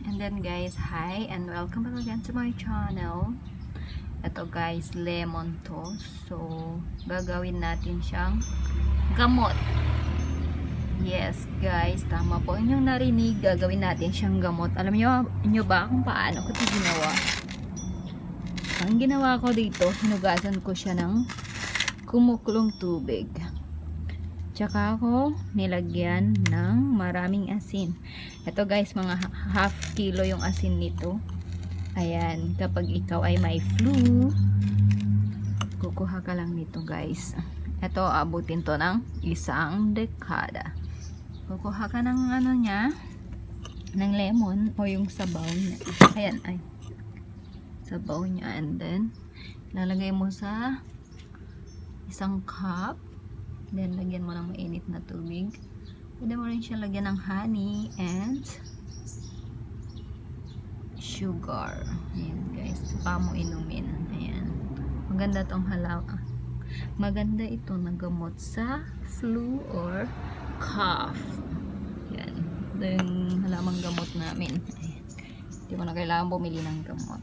And then guys, hi and welcome back again to my channel. Ito guys, lemon to. So, gagawin natin siyang gamot. Yes guys, tama po inyong narinig. Gagawin natin siyang gamot. Alam niyo ba kung paano ko ito ginawa? Ang ginawa ko dito, hinugasan ko siya ng kumukulong tubig. Tsaka ako nilagyan ng maraming asin. Ito guys, mga half kilo yung asin nito. Ayan, kapag ikaw ay may flu, kukuha ka lang nito guys. Ito, abutin to ng 1 dekada. Kukuha ka ng ano niya, ng lemon o yung sabaw niya. Ayan, ay. Sabaw niya, and then lalagay mo sa 1 cup. Then, lagyan mo ng mainit na tubig. Pwede mo rin siya lagyan ng honey and sugar. Ayan guys. Saka mo inumin. Ayan. Maganda tong halawa. Maganda ito na gamot sa flu or cough. Ayan. Ito yung halamang gamot namin. Ayan. Hindi mo na kailangan bumili ng gamot.